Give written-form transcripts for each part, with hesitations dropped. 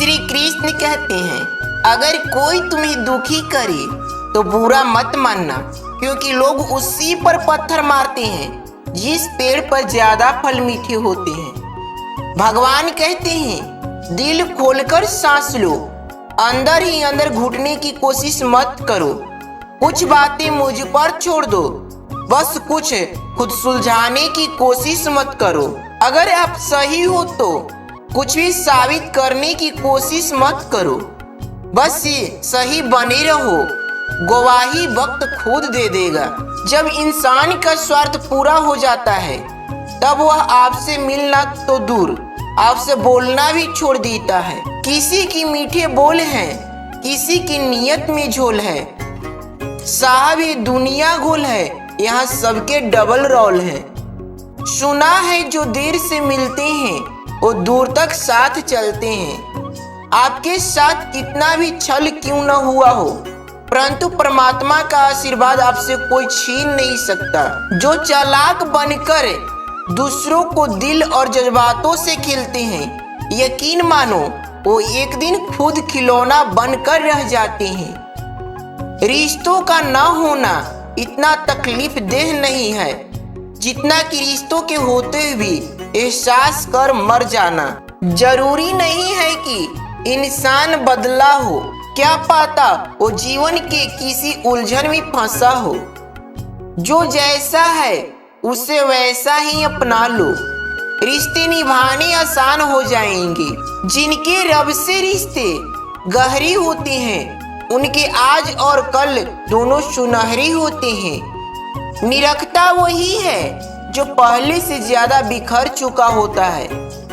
श्री कृष्ण कहते हैं, अगर कोई तुम्हें दुखी करे तो बुरा मत मानना, क्योंकि लोग उसी पर पत्थर मारते हैं जिस पेड़ पर ज्यादा फल मीठे होते हैं। भगवान कहते हैं, दिल खोलकर सांस लो, अंदर ही अंदर घुटने की कोशिश मत करो। कुछ बातें मुझ पर छोड़ दो, बस कुछ खुद सुलझाने की कोशिश मत करो। अगर आप सही हो तो कुछ भी साबित करने की कोशिश मत करो, बस ये सही बने रहो, गवाही वक्त खुद दे देगा। जब इंसान का स्वार्थ पूरा हो जाता है तब वह आपसे मिलना तो दूर, आपसे बोलना भी छोड़ देता है। किसी की मीठे बोल हैं, किसी की नीयत में झोल है। साहब ये दुनिया गोल है, यहाँ सबके डबल रोल है। सुना है जो देर से मिलते हैं वो दूर तक साथ चलते हैं। आपके साथ कितना भी छल क्यों न हुआ हो, परंतु परमात्मा का आशीर्वाद आपसे कोई छीन नहीं सकता। जो चालाक बनकर दूसरों को दिल और जज्बातों से खेलते हैं, यकीन मानो वो एक दिन खुद खिलौना बनकर रह जाते हैं। रिश्तों का न होना इतना तकलीफ देह नहीं है जितना कि रिश्तों के होते भी एहसास कर मर जाना। जरूरी नहीं है कि इंसान बदला हो, क्या पाता वो जीवन के किसी उलझन में फंसा हो। जो जैसा है उसे वैसा ही अपना लो, रिश्ते निभाने आसान हो जाएंगे। जिनके रब से रिश्ते गहरी होते हैं उनके आज और कल दोनों सुनहरी होते हैं। निरखता वही है जो पहले से ज्यादा बिखर चुका होता है,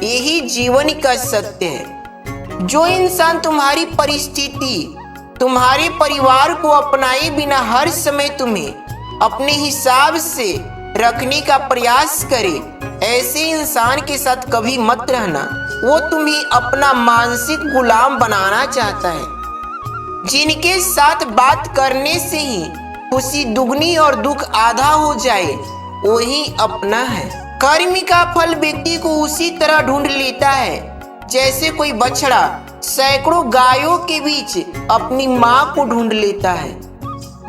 यही जीवन का सत्य है। जो इंसान तुम्हारी परिस्थिति, तुम्हारे परिवार को अपनाए बिना हर समय तुम्हें अपने हिसाब से रखने का प्रयास करे, ऐसे इंसान के साथ कभी मत रहना। वो तुम्हें अपना मानसिक गुलाम बनाना चाहता है। जिनके साथ बात करने से ही खुशी दुगनी और दुख आधा हो जाए, वही अपना है। कर्म का फल व्यक्ति को उसी तरह ढूंढ लेता है जैसे कोई बछड़ा सैकड़ों गायों के बीच अपनी माँ को ढूंढ लेता है।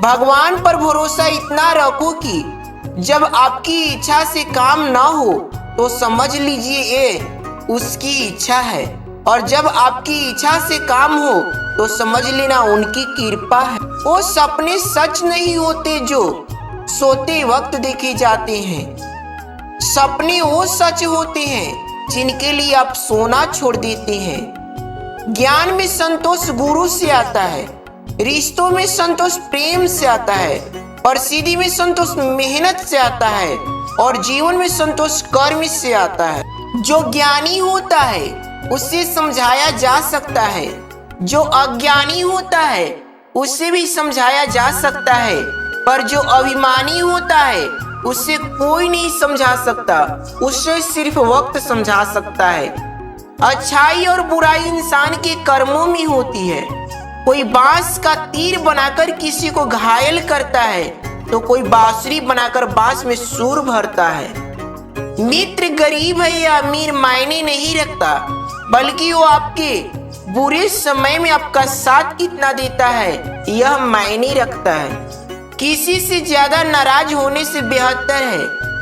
भगवान पर भरोसा इतना रखो कि जब आपकी इच्छा से काम ना हो तो समझ लीजिए ये उसकी इच्छा है, और जब आपकी इच्छा से काम हो तो समझ लेना उनकी कृपा है। वो सपने सच नहीं होते जो सोते वक्त देखे जाते हैं। सपने वो सच होते हैं जिनके लिए आप सोना छोड़ देते हैं। ज्ञान में संतोष गुरु से आता है, रिश्तों में संतोष प्रेम से आता है, प्रसिद्धि में संतोष मेहनत से आता है, और जीवन में संतोष कर्म से आता है। जो ज्ञानी होता है उससे समझाया जा सकता है, जो अज्ञानी होता है उससे भी समझाया जा सकता है, पर जो अभिमानी होता है उससे कोई नहीं समझा सकता, उससे सिर्फ वक्त समझा सकता है। अच्छाई और बुराई इंसान के कर्मों में होती है। कोई बांस का तीर बनाकर किसी को घायल करता है तो कोई बांसुरी बनाकर बांस में सुर भरता है। मित्र गरीब है या अमीर मायने नहीं रखता, बल्कि वो आपके बुरे समय में आपका साथ कितना देता है यह मायने रखता है। किसी से ज्यादा नाराज होने से बेहतर है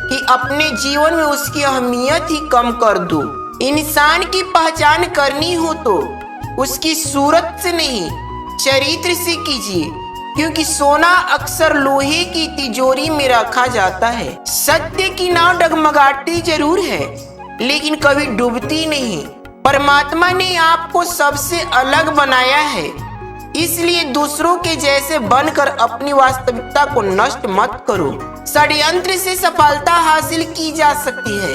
कि अपने जीवन में उसकी अहमियत ही कम कर दो। इंसान की पहचान करनी हो तो उसकी सूरत से नहीं, चरित्र से कीजिए, क्योंकि सोना अक्सर लोहे की तिजोरी में रखा जाता है। सत्य की नाव डगमगाती जरूर है लेकिन कभी डूबती नहीं। परमात्मा ने आपको सबसे अलग बनाया है, इसलिए दूसरों के जैसे बनकर अपनी वास्तविकता को नष्ट मत करो। षड्यंत्र से सफलता हासिल की जा सकती है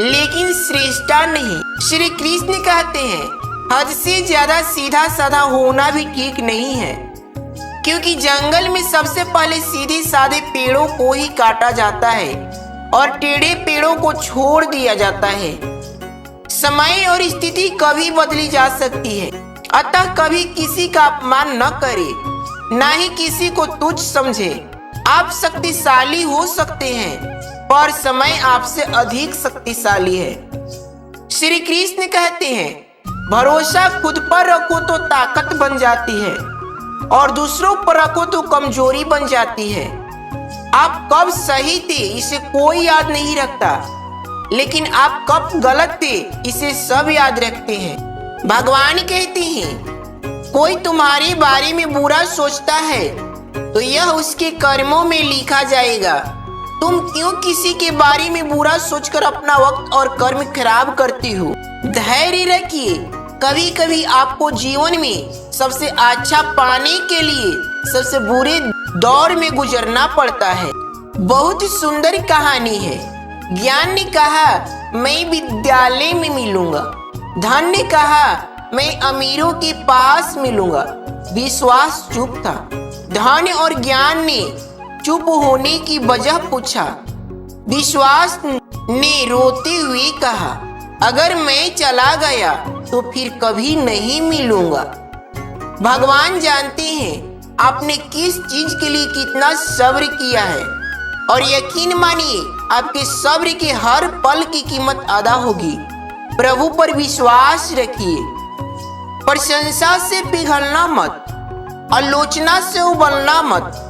लेकिन श्रेष्ठता नहीं। श्री कृष्ण कहते हैं, हद से ज्यादा सीधा साधा होना भी ठीक नहीं है, क्योंकि जंगल में सबसे पहले सीधे साधे पेड़ों को ही काटा जाता है और टेढ़े पेड़ों को छोड़ दिया जाता है। समय और स्थिति कभी बदली जा सकती है, अतः कभी किसी का अपमान न करे, न ही किसी को तुच्छ समझे। आप शक्तिशाली हो सकते हैं पर समय आपसे अधिक शक्तिशाली है। श्री कृष्ण कहते हैं, भरोसा खुद पर रखो तो ताकत बन जाती है और दूसरों पर रखो तो कमजोरी बन जाती है। आप कब सही थे इसे कोई याद नहीं रखता, लेकिन आप कब गलत थे इसे सब याद रखते हैं। भगवान कहते हैं कोई तुम्हारे बारे में बुरा सोचता है तो यह उसके कर्मों में लिखा जाएगा। तुम क्यों किसी के बारे में बुरा सोचकर अपना वक्त और कर्म खराब करते हो? धैर्य रखिए, कभी कभी आपको जीवन में सबसे अच्छा पाने के लिए सबसे बुरे दौर में गुजरना पड़ता है। बहुत सुंदर कहानी है। ज्ञान ने कहा मैं विद्यालय में मिलूंगा, धन ने कहा मैं अमीरों के पास मिलूंगा। विश्वास चुप था। धन और ज्ञान ने चुप होने की वजह पूछा। विश्वास ने रोते हुए कहा अगर मैं चला गया तो फिर कभी नहीं मिलूंगा। भगवान जानते हैं आपने किस चीज के लिए कितना सब्र किया है और यकीन मानिए आपके सब्र के हर पल की कीमत अदा होगी। प्रभु पर विश्वास रखिए। प्रशंसा से पिघलना मत, आलोचना से उबलना मत।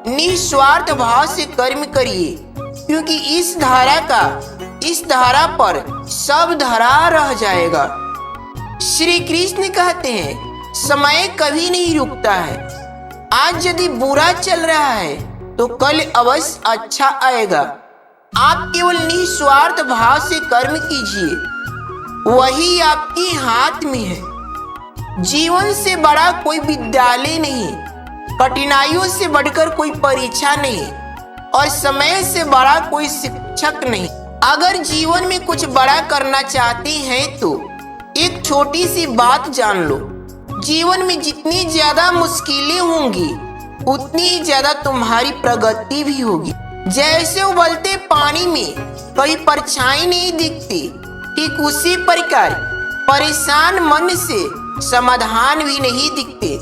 निस्वार्थ भाव से कर्म करिए, क्योंकि इस धारा पर सब धरा रह जाएगा। श्री कृष्ण कहते हैं समय कभी नहीं रुकता है। आज यदि बुरा चल रहा है तो कल अवश्य अच्छा आएगा। आप केवल निस्वार्थ भाव से कर्म कीजिए, वही आपके हाथ में है। जीवन से बड़ा कोई विद्यालय नहीं, कठिनाइयों से बढ़कर कोई परीक्षा नहीं और समय से बड़ा कोई शिक्षक नहीं। अगर जीवन में कुछ बड़ा करना चाहते हैं तो एक छोटी सी बात जान लो, जीवन में जितनी ज्यादा मुश्किलें होंगी उतनी ही ज्यादा तुम्हारी प्रगति भी होगी। जैसे उबलते पानी में कभी परछाई नहीं दिखती, ठीक उसी प्रकार परेशान मन से समाधान भी नहीं दिखते।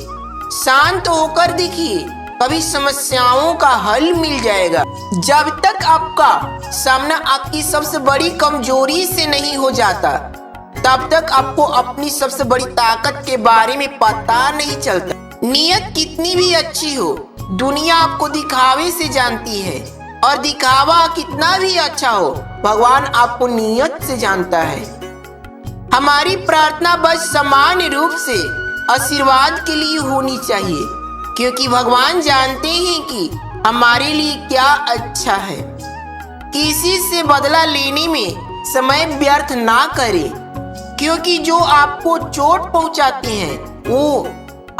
शांत होकर देखिए, कभी समस्याओं का हल मिल जाएगा। जब तक आपका सामना आपकी सबसे बड़ी कमजोरी से नहीं हो जाता, तब तक आपको अपनी सबसे बड़ी ताकत के बारे में पता नहीं चलता। नियत कितनी भी अच्छी हो, दुनिया आपको दिखावे से जानती है, और दिखावा कितना भी अच्छा हो, भगवान आपको नियत से जानता है। हमारी प्रार्थना बस सामान्य रूप से आशीर्वाद के लिए होनी चाहिए, क्योंकि भगवान जानते हैं कि हमारे लिए क्या अच्छा है। किसी से बदला लेने में समय व्यर्थ ना करें, क्योंकि जो आपको चोट पहुंचाते हैं वो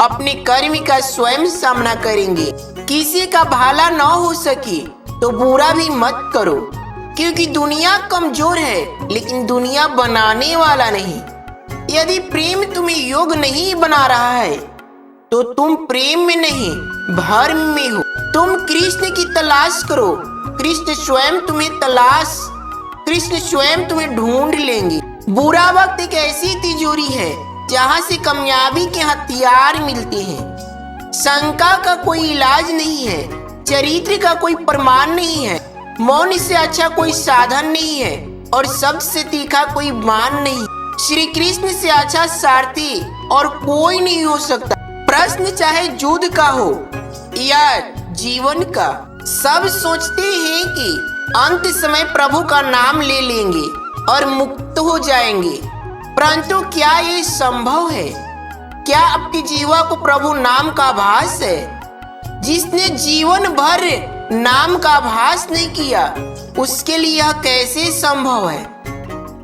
अपने कर्म का स्वयं सामना करेंगे। किसी का भला न हो सके तो बुरा भी मत करो, क्योंकि दुनिया कमजोर है लेकिन दुनिया बनाने वाला नहीं। यदि प्रेम तुम्हें योग्य नहीं बना रहा है तो तुम प्रेम में नहीं भर्म में हो। तुम कृष्ण की तलाश करो, कृष्ण स्वयं तुम्हें ढूंढ लेंगे। बुरा वक्त एक ऐसी तिजोरी है जहाँ से कामयाबी के हथियार मिलते हैं। शंका का कोई इलाज नहीं है, चरित्र का कोई प्रमाण नहीं है, मौन से अच्छा कोई साधन नहीं है और सबसे तीखा कोई मान नहीं। श्री कृष्ण से अच्छा सारथी और कोई नहीं हो सकता। प्रश्न चाहे युद्ध का हो या जीवन का, सब सोचते हैं कि अंत समय प्रभु का नाम ले लेंगे और मुक्त हो जाएंगे, परंतु क्या ये संभव है? क्या आपकी जीवा को प्रभु नाम का आभास है? जिसने जीवन भर नाम का आभास नहीं किया, उसके लिए यह कैसे संभव है?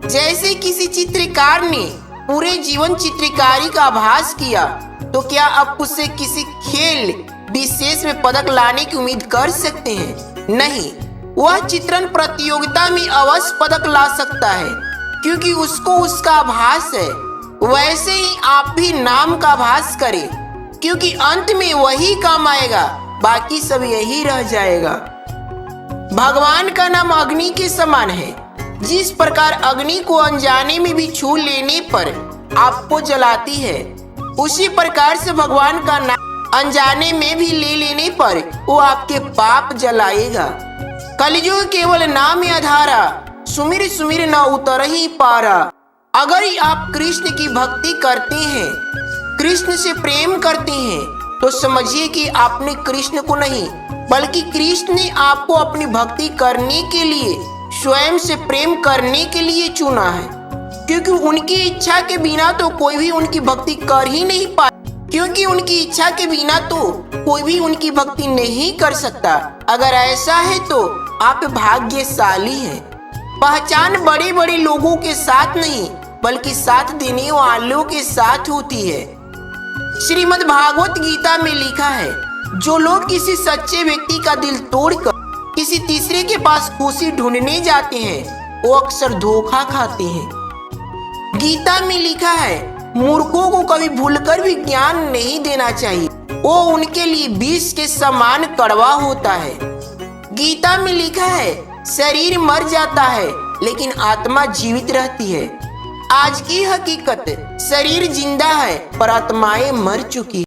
जैसे किसी चित्रकार ने पूरे जीवन चित्रकारी का आभास किया, तो क्या आप उससे किसी खेल विशेष में पदक लाने की उम्मीद कर सकते हैं? नहीं, वह चित्रण प्रतियोगिता में अवश्य पदक ला सकता है, क्योंकि उसको उसका आभास है। वैसे ही आप भी नाम का आभास करें, क्योंकि अंत में वही काम आएगा, बाकी सब यही रह जाएगा। भगवान का नाम अग्नि के समान है। जिस प्रकार अग्नि को अनजाने में भी छू लेने पर आपको जलाती है, उसी प्रकार से भगवान का नाम अनजाने में भी ले लेने पर वो आपके पाप जलाएगा। कलयुग केवल नाम आधारा, सुमिर सुमिर न उतर ही पारा। अगर आप कृष्ण की भक्ति करते हैं, कृष्ण से प्रेम करते हैं, तो समझिए कि आपने कृष्ण को नहीं बल्कि कृष्ण ने आपको अपनी भक्ति करने के लिए, स्वयं से प्रेम करने के लिए चुना है। क्योंकि उनकी इच्छा के बिना तो कोई भी उनकी भक्ति कर ही नहीं पाए, क्योंकि उनकी इच्छा के बिना तो कोई भी उनकी भक्ति नहीं कर सकता। अगर ऐसा है तो आप भाग्यशाली हैं। पहचान बड़े बड़े लोगों के साथ नहीं बल्कि साथ देने वालों के साथ होती है। श्रीमद् भागवत गीता में लिखा है, जो लोग किसी सच्चे व्यक्ति का दिल तोड़कर किसी तीसरे के पास खुशी ढूंढने जाते हैं, वो अक्सर धोखा खाते हैं। गीता में लिखा है, मूर्खों को कभी भूलकर भी ज्ञान नहीं देना चाहिए, वो उनके लिए विष के समान कड़वा होता है। गीता में लिखा है, शरीर मर जाता है लेकिन आत्मा जीवित रहती है। आज की हकीकत, शरीर जिंदा है पर आत्माएं मर चुकी।